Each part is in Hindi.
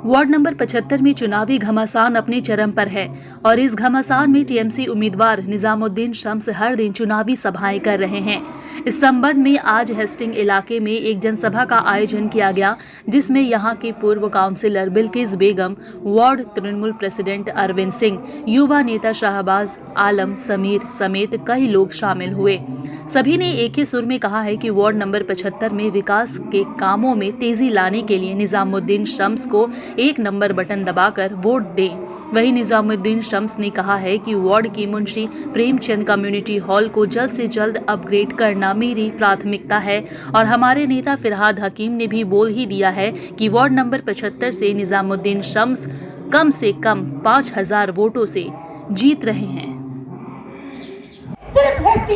वार्ड नंबर 75 में चुनावी घमासान अपने चरम पर है और इस घमासान में टीएमसी उम्मीदवार निजामुद्दीन शम्स हर दिन चुनावी सभाएं कर रहे हैं। इस संबंध में आज हेस्टिंग इलाके में एक जनसभा का आयोजन किया गया, जिसमें यहां के पूर्व काउंसिलर बिल्किस बेगम, वार्ड तृणमूल प्रेसिडेंट अरविंद सिंह, युवा नेता शाहबाज आलम समीर समेत कई लोग शामिल हुए। सभी ने एक ही सुर में कहा है कि वार्ड नंबर 75 में विकास के कामों में तेजी लाने के लिए निजामुद्दीन शम्स को 1 नंबर बटन दबाकर वोट दें। वहीं निजामुद्दीन शम्स ने कहा है कि वार्ड की मुंशी प्रेमचंद कम्युनिटी हॉल को जल्द से जल्द अपग्रेड करना मेरी प्राथमिकता है और हमारे नेता फिरहाद हकीम ने भी बोल ही दिया है कि वार्ड नंबर 75 से निजामुद्दीन शम्स कम से कम 5000 वोटों से जीत रहे हैं।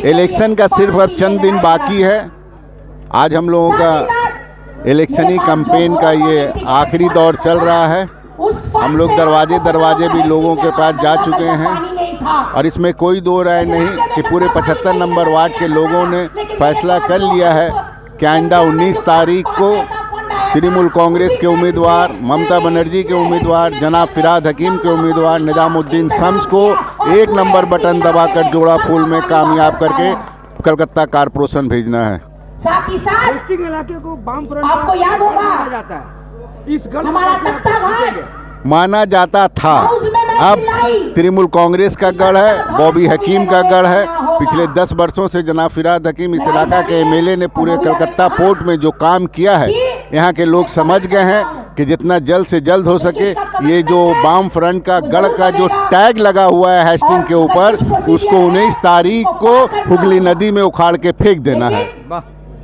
इलेक्शन का सिर्फ अब चंद दिन बाकी है। आज हम लोगों का इलेक्शनी कैंपेन का ये आखिरी दौर चल रहा है। हम लोग दरवाजे भी लोगों के पास जा चुके हैं और इसमें कोई दो राय नहीं कि पूरे 75 नंबर वार्ड के लोगों ने फैसला कर लिया है कि आइंदा 19 तारीख को तृणमूल कांग्रेस के उम्मीदवार, ममता बनर्जी के उम्मीदवार, जनाब फिरहाद हकीम के उम्मीदवार निजामुद्दीन शम्स को 1 नंबर बटन दबाकर जोड़ा फूल में कामयाब करके कलकत्ता कारपोरेशन भेजना है। साथ ही साथ हेस्टिंग इलाके को वाम फ्रंट आपको याद होगा जाता है। इस हमारा तख्ता घाट माना जाता था, अब तृणमूल कांग्रेस का गढ़ है, बॉबी हकीम का गढ़ है। पिछले 10 वर्षों से जनाब फिरहाद हकीम इस इलाका के एमएलए ने पूरे कलकत्ता पोर्ट में जो काम किया है, यहाँ के लोग समझ गए हैं कि जितना जल्द से जल्द हो सके ये जो वाम फ्रंट का गढ़ का जो टैग लगा हुआ है हेस्टिंग के ऊपर, उसको 19 तारीख को हुगली नदी में उखाड़ के फेंक देना है।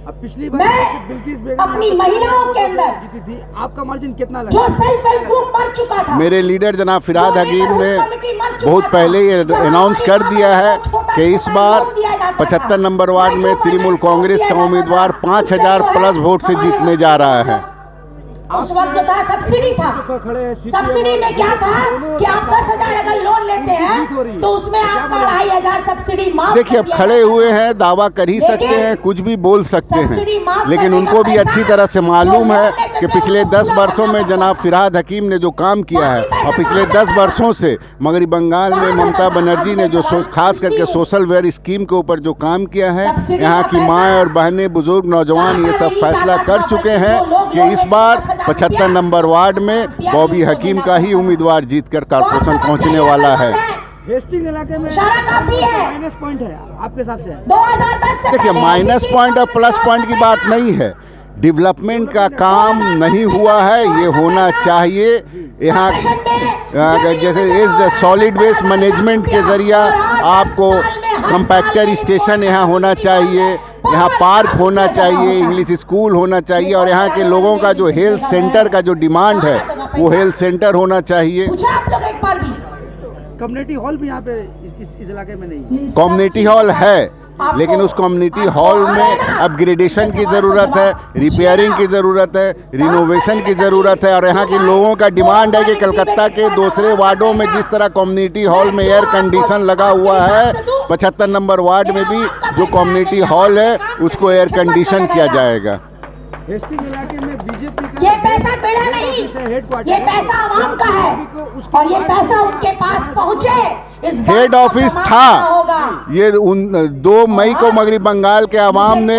अब पिछली बार बिल्किस बेगम अपनी महिलाओं के अंदर जीती थी, आपका मार्जिन कितना लगा? जो सेल्फ हेल्प ग्रुप मर चुका था, मेरे लीडर जनाब फिरहाद हकीम ने बहुत पहले ये अनाउंस कर दिया है कि इस बार 75 नंबर वार्ड में तृणमूल कांग्रेस का उम्मीदवार 5000 प्लस वोट से जीतने जा रहा है। उस वक्त जो था सब्सिडी था, सब्सिडी में क्या था कि आप 10,000 अगर लोन लेते हैं तो उसमें आपका 2,500 सब्सिडी माफ। देखिए अब खड़े हुए हैं, दावा कर ही सकते हैं, कुछ भी बोल सकते हैं, लेकिन उनको भी अच्छी तरह से मालूम है कि पिछले 10 वर्षों में जनाब फिरहाद हकीम ने जो काम किया है और पिछले 10 वर्षों से मगरबी बंगाल में ममता बनर्जी ने जो खास करके सोशल वेयर स्कीम के ऊपर जो काम किया है, यहाँ की माएँ और बहनें, बुजुर्ग, नौजवान ये सब फैसला कर चुके हैं कि इस बार 75 नंबर वार्ड में बॉबी हकीम का ही उम्मीदवार जीतकर कारपोरेशन पहुंचने वाला है। हेस्टिंग इलाके में काफी है, माइनस पॉइंट है आपके हिसाब से? 2010 देखिए माइनस पॉइंट और प्लस पॉइंट की बात नहीं है, डेवलपमेंट का काम नहीं हुआ है, ये होना चाहिए। यहाँ जैसे इस सॉलिड वेस्ट मैनेजमेंट के जरिया आपको कंपैक्टर स्टेशन यहाँ होना चाहिए, यहाँ पार्क होना चाहिए, इंग्लिश स्कूल होना चाहिए और यहाँ के लोगों का जो हेल्थ सेंटर का जो डिमांड है वो हेल्थ सेंटर होना चाहिए। आप लोग एक बार भी कम्युनिटी हॉल भी यहाँ पे इस इलाके में नहीं। कम्युनिटी हॉल है, लेकिन उस कम्युनिटी हॉल में अपग्रेडेशन की ज़रूरत है, रिपेयरिंग की ज़रूरत है, रिनोवेशन की ज़रूरत है और यहाँ के लोगों का डिमांड है कि कलकत्ता के दूसरे वार्डों में जिस तरह कम्युनिटी हॉल में एयर कंडीशन लगा हुआ है, 75 नंबर वार्ड में भी जो कम्युनिटी हॉल है उसको एयर कंडीशन किया जाएगा। हेस्टिंग इलाके में बीजेपी का ये पैसा मेरा नहीं, ये पैसा आवाम का है और ये पैसा उनके पास पहुँचे। हेड ऑफिस था, ये 2 मई को मगरबी बंगाल के अवाम ने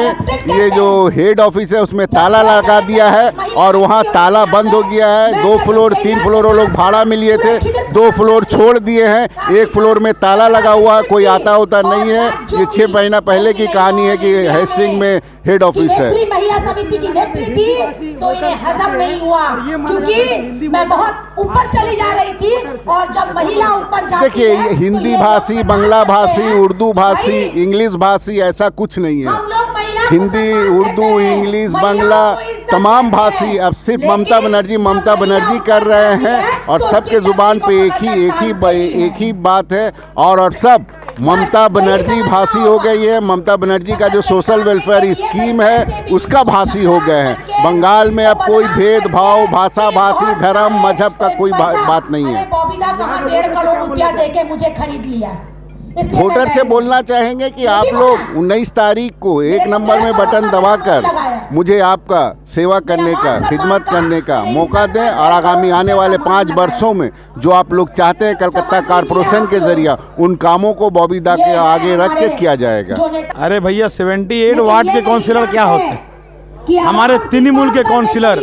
ये जो हेड ऑफिस है उसमें ताला लगा दिया है और वहाँ ताला बंद हो गया है। 2 फ्लोर 3 फ्लोर वो लोग भाड़ा में लिए थे, 2 फ्लोर छोड़ दिए हैं, 1 फ्लोर में ताला लगा हुआ है, कोई आता होता नहीं है। ये 6 महीना पहले की कहानी है कि हेस्टिंग में हेड ऑफिस है। महिला समिति की नेत्री थी तो इन्हें हजम नहीं हुआ क्योंकि मैं बहुत ऊपर चली जा रही थी और जब महिला ऊपर जाती देखिए हिंदी भाषी, बांग्ला भाषी, उर्दू भाषी, इंग्लिश भाषी ऐसा कुछ नहीं है। हिंदी, उर्दू, इंग्लिश, बांग्ला तमाम भाषी अब सिर्फ ममता बनर्जी कर रहे हैं और सबके जुबान पे एक ही बात है और सब ममता बनर्जी भाषी हो गई है। ममता बनर्जी का जो सोशल वेलफेयर स्कीम है उसका भाषी हो गए हैं। बंगाल में अब कोई भेदभाव, भाषा भाषी, धर्म, मजहब का कोई बात नहीं है। बॉबीदा कहाँ 1.5 करोड़ रुपया देके मुझे खरीद लिया। वोटर से बोलना चाहेंगे कि आप लोग 19 तारीख को 1 नंबर में बटन दबाकर मुझे आपका सेवा करने का, खिदमत करने का मौका दें और आगामी आने वाले 5 वर्षों में जो आप लोग चाहते हैं कलकत्ता कॉरपोरेशन के जरिए उन कामों को बॉबी दा के आगे रख के किया जाएगा। अरे भैया 78 वार्ड के काउंसिलर क्या होते हैं? हमारे तृणमूल के काउंसिलर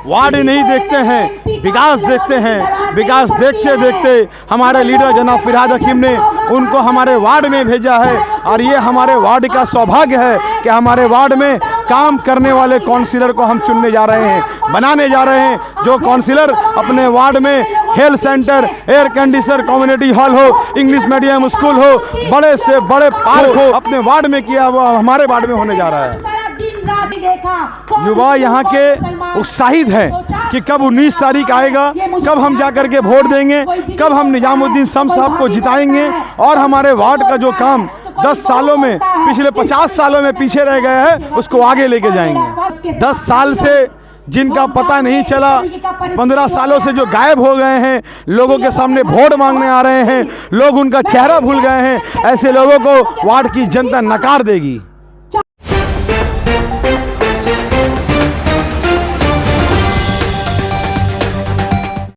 वार्ड नहीं देखते हैं, विकास देखते हैं। विकास देखते देखते हमारे लीडर जनाब फिरहाद हकीम ने उनको हमारे वार्ड में भेजा है और ये हमारे वार्ड का सौभाग्य है कि हमारे वार्ड में काम करने वाले काउंसिलर को हम चुनने जा रहे हैं, बनाने जा रहे हैं। जो काउंसिलर अपने वार्ड में health centre, air conditioner, community hall हो, इंग्लिश मीडियम स्कूल हो, बड़े से बड़े पार्क हो अपने वार्ड में किया वो हमारे वार्ड में होने जा रहा है। युवा यहाँ के उत्साहित हैं कि कब 19 तारीख आएगा, कब हम जाकर के वोट देंगे, कब हम निजामुद्दीन शम्स साहब को जिताएंगे और हमारे वार्ड का जो काम 10 सालों में, पिछले 50 सालों में पीछे रह गया है उसको आगे लेके जाएंगे। 10 साल से जिनका पता नहीं चला, 15 सालों से जो गायब हो गए हैं, लोगों के सामने वोट मांगने आ रहे हैं, लोग उनका चेहरा भूल गए हैं, ऐसे लोगों को वार्ड की जनता नकार देगी।